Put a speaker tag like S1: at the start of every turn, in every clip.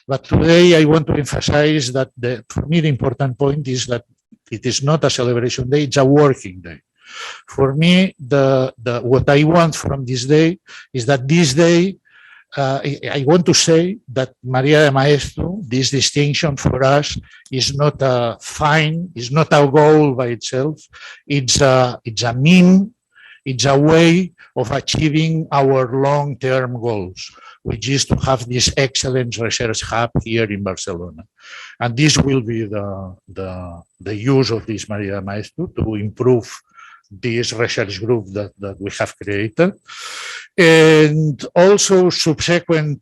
S1: But today I want to emphasize that for me, the important point is that it is not a celebration day, it's a working day. For me, what I want from this day is that this day, I want to say that María de Maeztu, this distinction for us is not a fine, is not a goal by itself. It's a mean, it's a way of achieving our long-term goals, which is to have this excellent research hub here in Barcelona. And this will be the use of this María de Maeztu to improve this research group that we have created, and also subsequent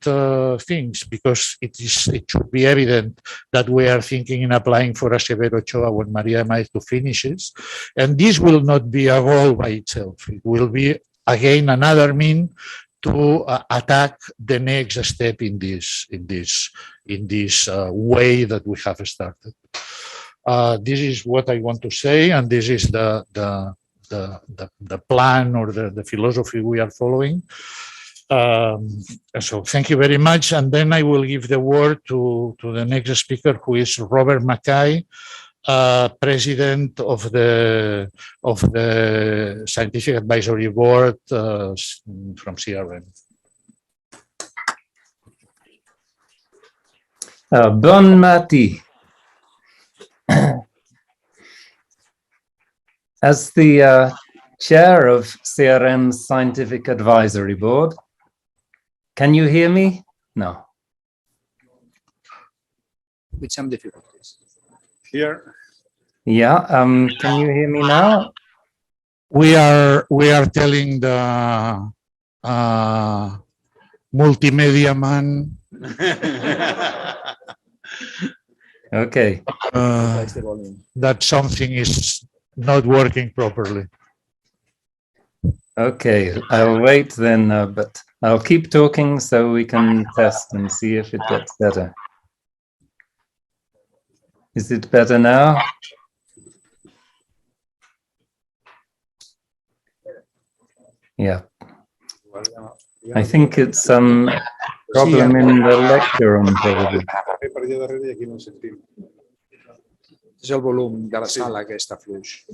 S1: things, because it should be evident that we are thinking in applying for a Severo Ochoa when María de Maeztu finishes, and this will not be a goal by itself. It will be again another mean to attack the next step in this way that we have started. This is what I want to say, and this is the plan or the philosophy we are following. So thank you very much. And then I will give the word to the next speaker, who is Robert Mackay, President of the Scientific Advisory Board from CRM.
S2: Bon Mati. As the chair of CRM's Scientific Advisory Board, can you hear me? No.
S3: With some difficulties.
S4: Here.
S2: Yeah, can you hear me now?
S1: We are telling the multimedia man.
S2: Okay.
S1: That something is not working properly.
S2: Okay, I'll wait then, but I'll keep talking so we can test and see if it gets better. Is it better now? Yeah. I think it's some problem in the lecture room, probably.
S3: És el volum de la sala que està fluix.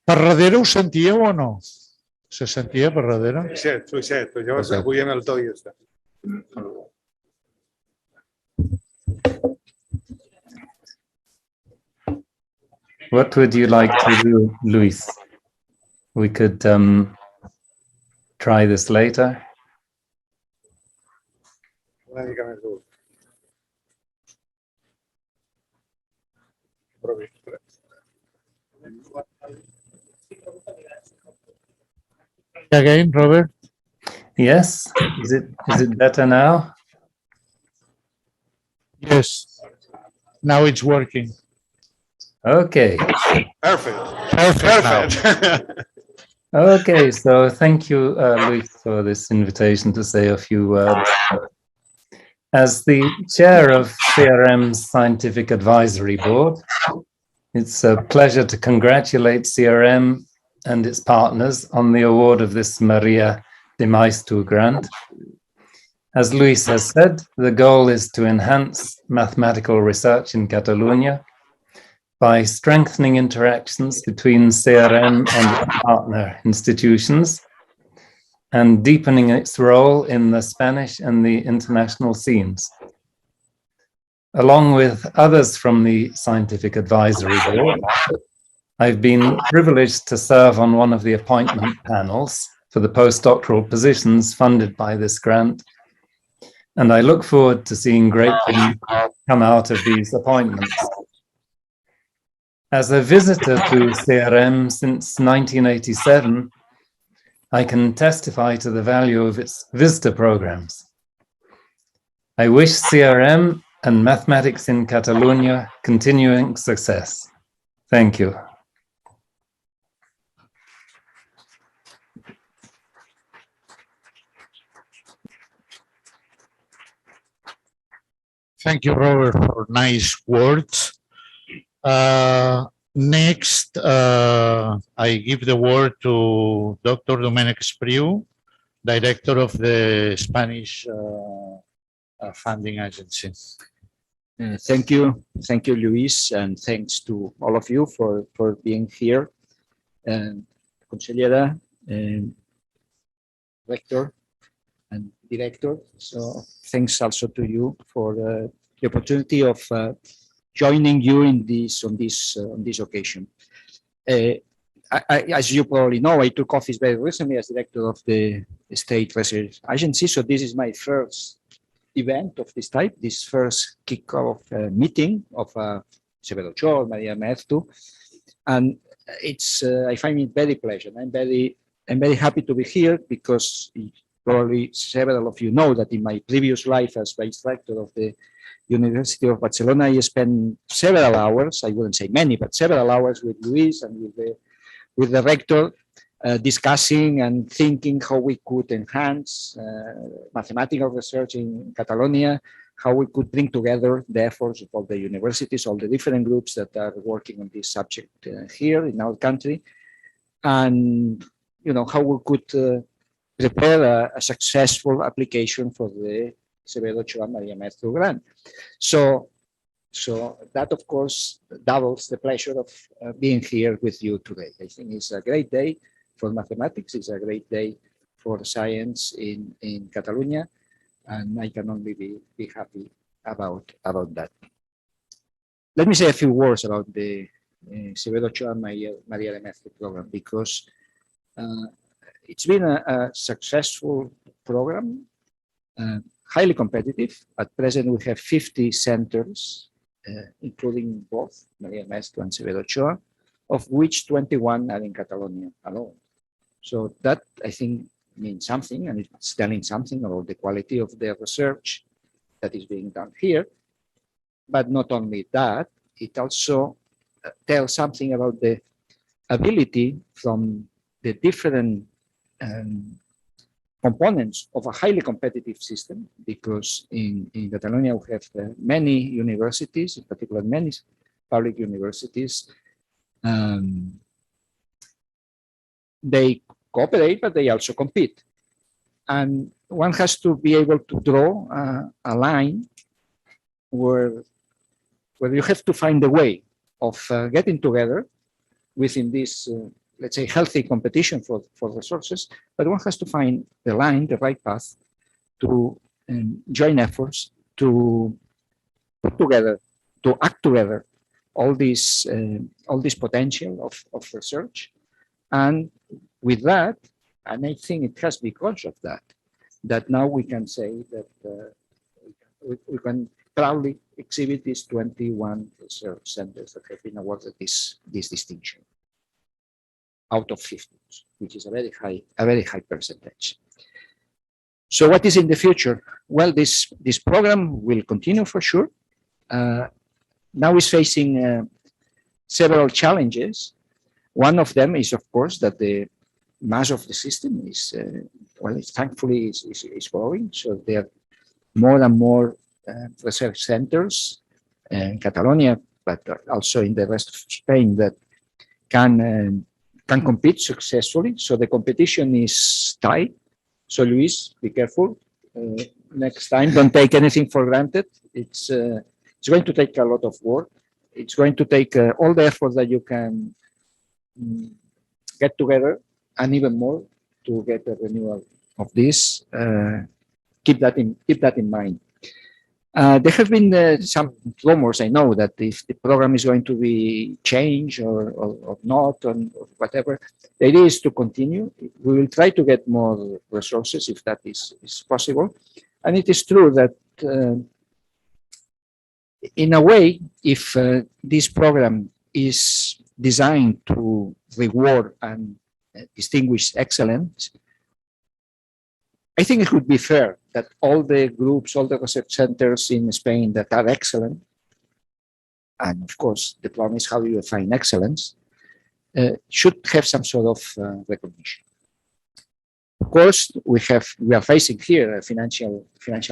S1: Per darrere ho sentíeu o no? Se sentia per darrere?
S4: Fluixet. Llavors apujem el to i ja està.
S2: What would you like to do, Luis? We could try this later.
S4: Una mica més dur.
S1: Again, Robert?
S2: Yes, is it better now?
S1: Yes. Now it's working.
S2: Okay.
S4: Perfect.
S2: Okay, so thank you, Luis, for this invitation to say a few words. As the chair of CRM's Scientific Advisory Board, it's a pleasure to congratulate CRM and its partners on the award of this María de Maeztu grant. As Luis has said, the goal is to enhance mathematical research in Catalonia by strengthening interactions between CRM and its partner institutions and deepening its role in the Spanish and the international scenes. Along with others from the Scientific Advisory Board, I've been privileged to serve on one of the appointment panels for the postdoctoral positions funded by this grant, and I look forward to seeing great things come out of these appointments. As a visitor to CRM since 1987, I can testify to the value of its visitor programs. I wish CRM and mathematics in Catalonia continuing success. Thank you.
S1: Thank you, Robert, for nice words. Next, I give the word to Dr. Domènec Espriu, Director of the Spanish funding agency.
S5: Thank you, Luis, and thanks to all of you for being here. Consellera, Rector, and Director. So thanks also to you for the opportunity of joining you in on this occasion. As you probably know, I took office very recently as Director of the State Research Agency. So this is my first event of this type, this first kickoff meeting of Severo, Ochoa, María, Maeztu. And it's I find it very pleasant. I'm very happy to be here because probably several of you know that in my previous life as Vice Rector of the University of Barcelona, I spent several hours, I wouldn't say many, but several hours with Luis and with the Rector discussing and thinking how we could enhance mathematical research in Catalonia, how we could bring together the efforts of all the universities, all the different groups that are working on this subject here in our country, and how we could prepare a successful application for the Severo, Ochoa, María, Maeztu grant. So that, of course, doubles the pleasure of being here with you today. I think it's a great day for mathematics. It's a great day for science in Catalonia, and I can only be happy about that. Let me say a few words about the Severo, Ochoa, María Maeztu program, because it's been a successful program, highly competitive. At present, we have 50 centers, including both María Maeztu and Severo, Ochoa, of which 21 are in Catalonia alone. So that, I think, means something, and it's telling something about the quality of the research that is being done here. But not only that, it also tells something about the ability from the different components of a highly competitive system, because in Catalonia we have many universities, in particular many public universities. They cooperate, but they also compete. And one has to be able to draw a line where you have to find a way of getting together within this let's say, healthy competition for resources, but one has to find the line, the right path to join efforts, to put together, to act together all this potential of research. And with that, and I think it has because of that now we can say that we can proudly exhibit these 21 research centers that have been awarded this distinction out of 50, which is a very high percentage. So what is in the future? Well, this program will continue for sure. Now it's facing several challenges. One of them is, of course, that the mass of the system is, thankfully is growing. So there are more and more research centers in Catalonia, but also in the rest of Spain that can compete successfully. So the competition is tight. So Luis, be careful. Next time, don't take anything for granted. It's going to take a lot of work. It's going to take all the effort that you can get together, and even more to get a renewal of this. Keep that in mind. There have been some rumors, I know, that if the program is going to be changed or not, or whatever, the idea is to continue. We will try to get more resources if that is possible. And it is true that in a way, if this program is designed to reward and distinguish excellence, I think it would be fair that all the groups, all the research centers in Spain that are excellent, and of course, the problem is how you define excellence, should have some sort of recognition. Of course, we are facing here a financial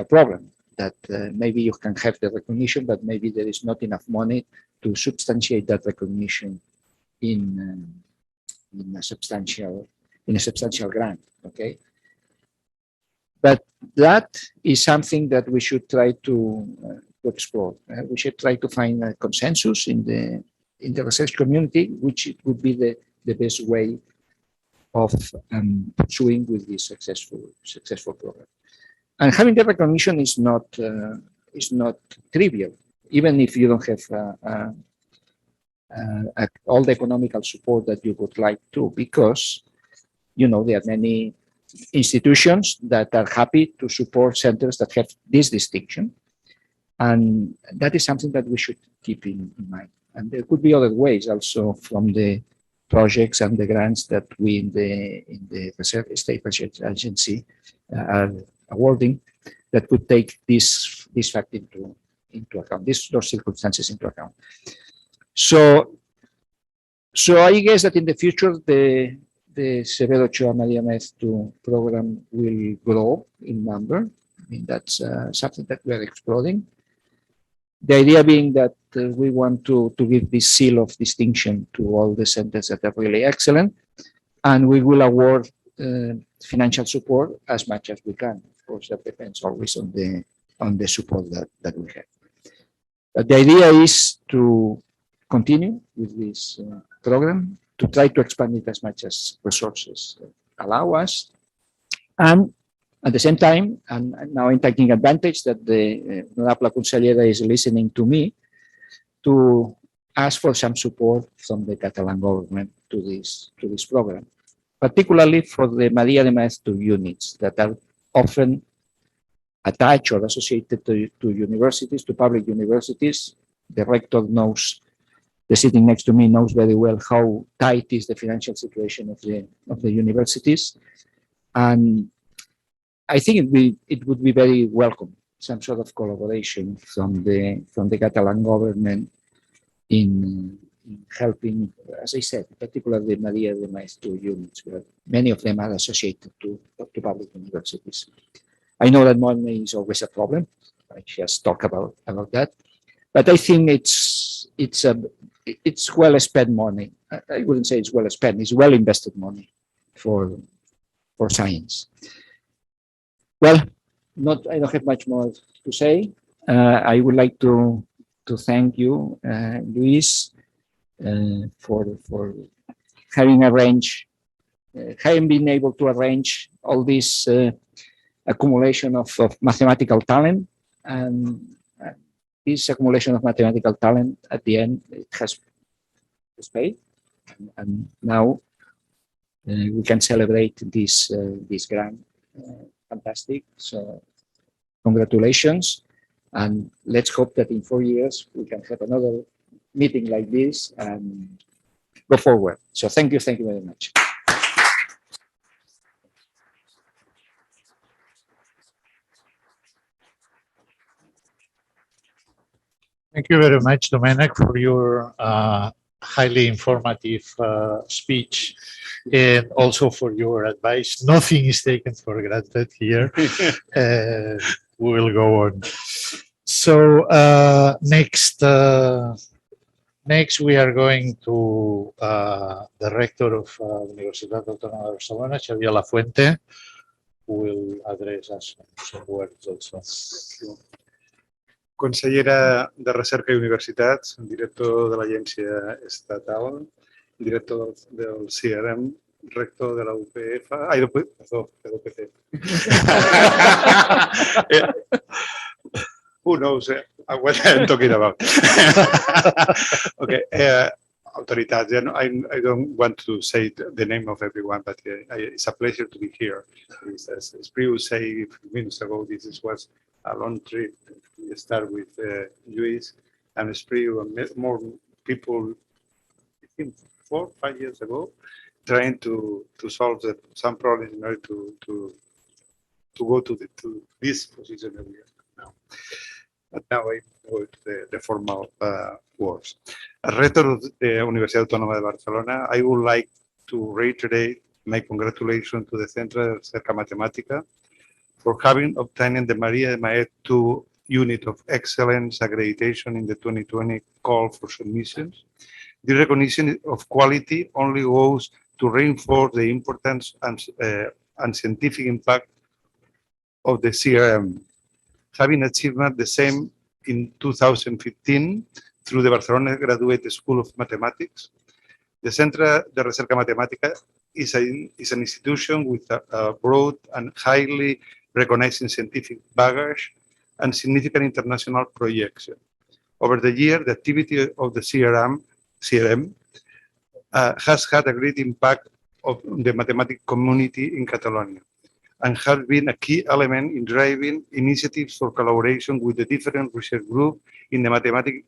S5: problem that maybe you can have the recognition, but maybe there is not enough money to substantiate that recognition in a substantial grant. Okay. But that is something that we should try to explore. We should try to find a consensus in the research community, which it would be the best way of pursuing with this successful program. And having the recognition is not trivial, even if you don't have all the economical support that you would like to, because there are many institutions that are happy to support centers that have this distinction, and that is something that we should keep in mind. And there could be other ways also from the projects and the grants that we in the state research agency are awarding that could take this fact into account, those circumstances into account. So I guess that in the future the Severo Ochoa María Maeztu program will grow in number. I mean, that's something that we are exploring. The idea being that we want to give this seal of distinction to all the centers that are really excellent, and we will award financial support as much as we can. Of course, that depends always on the support that we have. But the idea is to continue with this program, to try to expand it as much as resources allow us, and at the same time, and now I'm taking advantage that the Honorable Consellera is listening to me, to ask for some support from the Catalan government to this program, particularly for the María de Maeztu units that are often attached or associated to universities, to public universities. The rector knows, the sitting next to me knows very well how tight is the financial situation of the universities, and I think it would be very welcome, some sort of collaboration from the Catalan government in helping, as I said, particularly María de Maeztu units, where many of them are associated to public universities. I know that money is always a problem. I just talk about that, but I think it's well spent money. I wouldn't say it's well spent. It's well invested money for science. Well, I don't have much more to say. I would like to thank you, Luis, for having been able to arrange all this accumulation of mathematical talent, and this accumulation of mathematical talent at the end it has paid, and now we can celebrate this grant. Fantastic. So congratulations, and let's hope that in 4 years we can have another meeting like this and go forward. So thank you very much.
S1: Thank you very much, Domènec, for your highly informative speech, and also for your advice. Nothing is taken for granted here. We will go on. So next we are going to the rector of Universitat Autònoma de Barcelona, Xavier Lafuente, who will address us some words also.
S4: Consellera de Recerca i Universitats, director de l'Agència Estatal, director del CRM, rector de la UPF, perdó, de l'UPC. Who knows what I'm talking about? Okay, autoritats. I don't want to say the name of everyone, but it's a pleasure to be here. As Priu said a few minutes ago, this was a long trip. We start with Luis and Priu and more people, I think 4 or 5 years ago, trying to solve some problems in order to go to this position that we are now. But now I go to the formal words. As rector of the Universitat Autònoma de Barcelona, I would like to reiterate my congratulations to the Centre de Recerca Matemàtica for having obtained the María de Maeztu Unit of Excellence accreditation in the 2020 call for submissions. The recognition of quality only goes to reinforce the importance and scientific impact of the CRM, having achieved the same in 2015 through the Barcelona Graduate School of Mathematics. The Centre de Recerca Matemàtica is an institution with a broad and highly recognized scientific baggage and significant international projection. Over the year, the activity of the CRM has had a great impact on the mathematics community in Catalonia and has been a key element in driving initiatives for collaboration with the different research groups in the mathematics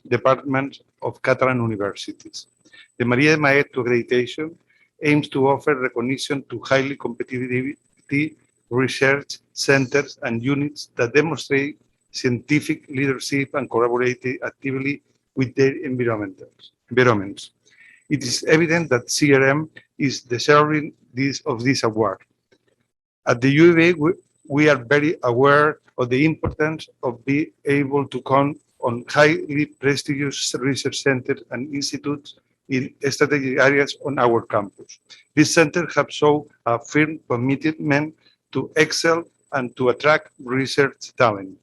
S4: departments of Catalan universities. The María Maeztu accreditation aims to offer recognition to highly competitive research centers and units that demonstrate scientific leadership and collaborate actively with their environments. It is evident that CRM is deserving of this award. At the UAB, we are very aware of the importance of being able to count on highly prestigious research centers and institutes in strategic areas on our campus. These centers have shown a firm commitment to excel and to attract research talent.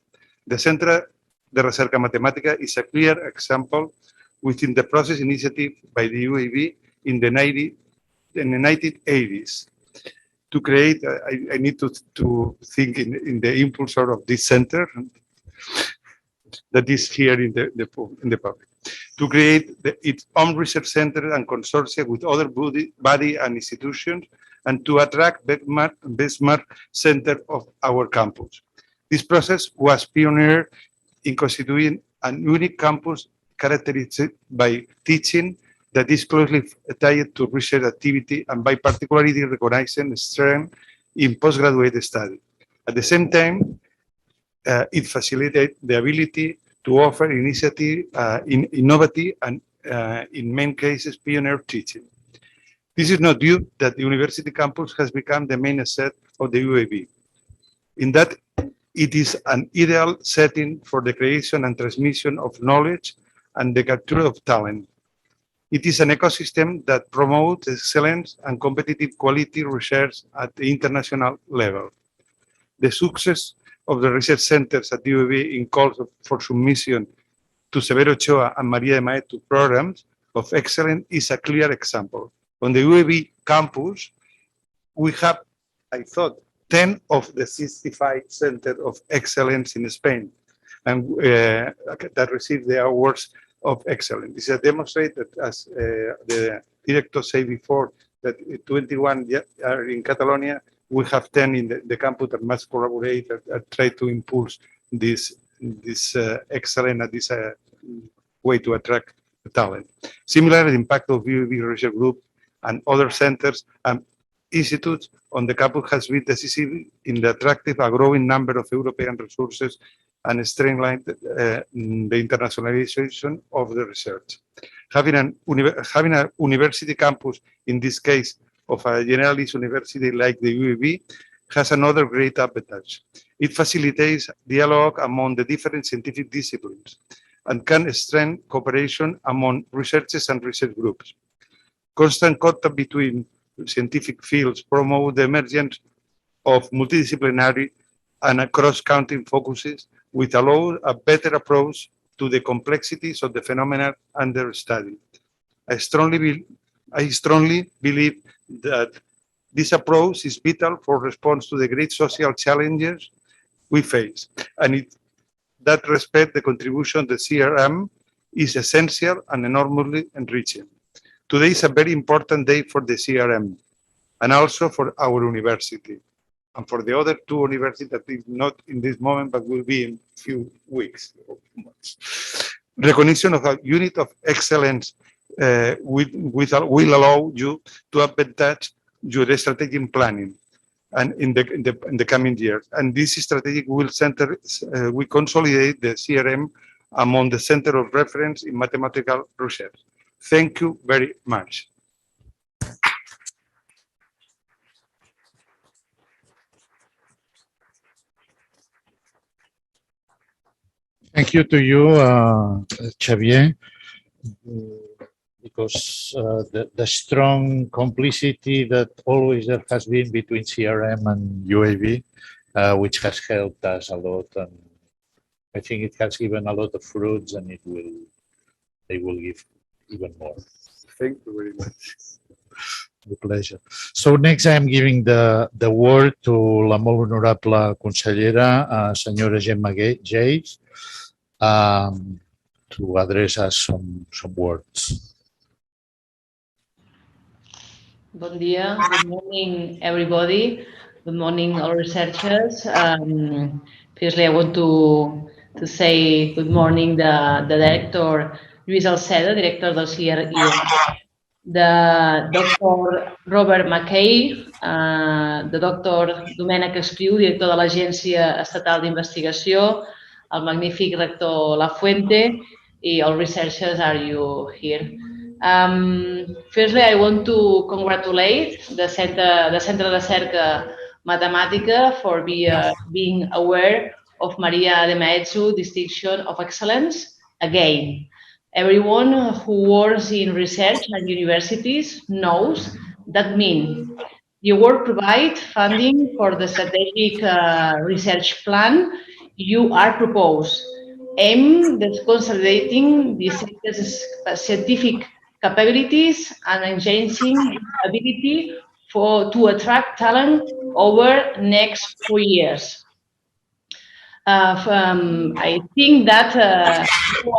S4: The Centre de Recerca Matemàtica is a clear example within the process initiative by the UAB in the 1980s. To create, I need to think in the impulsor of this center that is here in the public. To create its own research center and consortia with other body and institutions, and to attract benchmark center of our campus. This process was pioneer in constituting an unique campus characterized by teaching that is closely tied to research activity and by particularly recognizing strength in postgraduate study. At the same time, it facilitates the ability to offer initiative, innovative and in many cases pioneer teaching. This is not due that the university campus has become the main asset of the UAB. In that, it is an ideal setting for the creation and transmission of knowledge and the capture of talent. It is an ecosystem that promotes excellence and competitive quality research at the international level. The success of the research centers at the UAB in calls for submission to Severo, Ochoa and María Maeztu programs of excellence is a clear example. On the UAB campus, we have, I thought, 10 of the 65 centers of excellence in Spain and that received the awards of excellence. This demonstrates that, as the director said before, that 21 are in Catalonia, we have 10 in the campus that must collaborate and try to impulse this excellence and this way to attract talent. Similarly, the impact of UAB Research Group and other centers and institutes on the campus has been decisive in the attractive a growing number of European resources and streamlined the internationalization of the research. Having a university campus, in this case of a generalist university like the UAB, has another great advantage. It facilitates dialogue among the different scientific disciplines and can strengthen cooperation among researchers and research groups. Constant contact between scientific fields promote the emergence of multidisciplinary and cross-cutting focuses, which allow a better approach to the complexities of the phenomena under study. I strongly believe that this approach is vital for response to the great social challenges we face, and in that respect, the contribution of the CRM is essential and enormously enriching. Today is a very important day for the CRM and also for our university and for the other two universities that is not in this moment but will be in a few weeks or months. Recognition of a unit of excellence will allow you to advantage your strategic planning and in the coming years. And this strategic will we consolidate the CRM among the center of reference in mathematical research. Thank you very much.
S1: Thank you to you, Xavier, because the strong complicity that always there has been between CRM and UAB which has helped us a lot, and I think it has given a lot of fruits, and they will give even more.
S4: Thank you very much.
S1: With pleasure. So next I am giving the word to la molt honorable consellera, senyora Gemma Geis, to address us some words.
S6: Bon dia. Good morning, everybody. Good morning, all researchers. Firstly, I want to say good morning the director Lluís Alceda, director del CRI, the Dr. Robert McKay, the Dr. Domènec Espriu, director de l'Agència Estatal d'Investigació, el magnífic rector Lafuente, i all researchers are you here. Firstly, I want to congratulate the Centre de Recerca Matemàtica for being aware of María de Maeztu Distinction of Excellence again. Everyone who works in research at universities knows that means your work provides funding for the strategic research plan you are proposed, aimed at consolidating the scientific capabilities and enhancing ability to attract talent over next 4 years. I think that you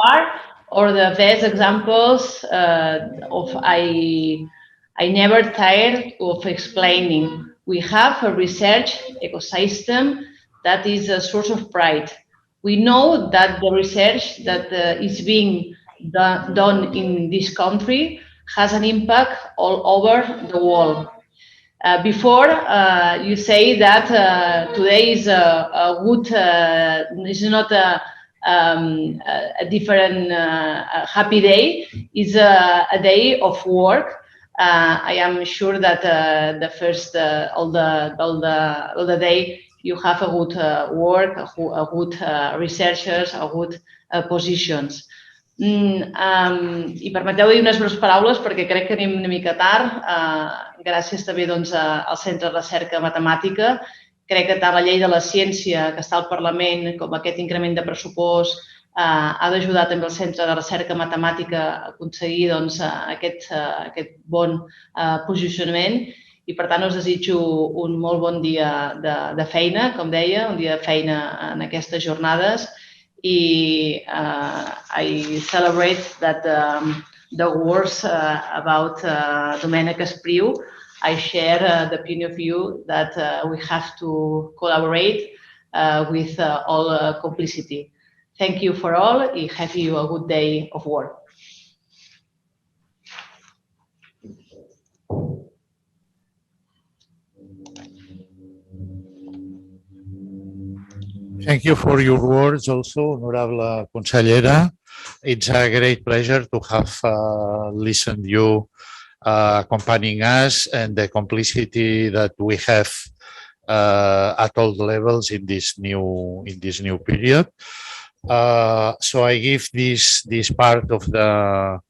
S6: are the best examples of I never tired of explaining. We have a research ecosystem that is a source of pride. We know that the research that is being done in this country has an impact all over the world. Before, you say that today is a good, is not a different happy day, it's a day of work. I am sure that the first, all the day, you have a good work, a good researchers, a good positions. I permeteu dir unes breus paraules perquè crec que anem una mica tard. Gràcies també al Centre de Recerca Matemàtica. Crec que tant la llei de la ciència que està al Parlament com aquest increment de pressupost ha d'ajudar també el Centre de Recerca Matemàtica a aconseguir aquest bon posicionament i per tant us desitjo un molt bon dia de feina, com deia, un dia de feina en aquestes jornades. I celebrate that the words about Domènec Espriu. I share the opinion of view that we have to collaborate with all complicity. Thank you for all and have you a good day of work.
S1: Thank you for your words also, honorable consellera. It's a great pleasure to have listened to you accompanying us and the complicity that we have at all levels in this new period. So I give this part of the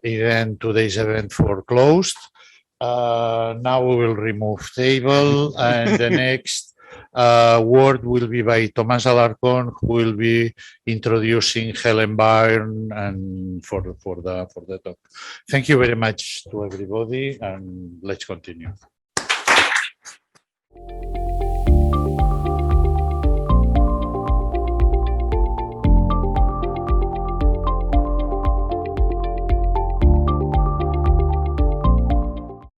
S1: event, today's event, for closed. Now we will remove table and the next word will be by Tomás Alarcón, who will be introducing Helen Byrne and for the talk. Thank you very much to everybody, and let's continue.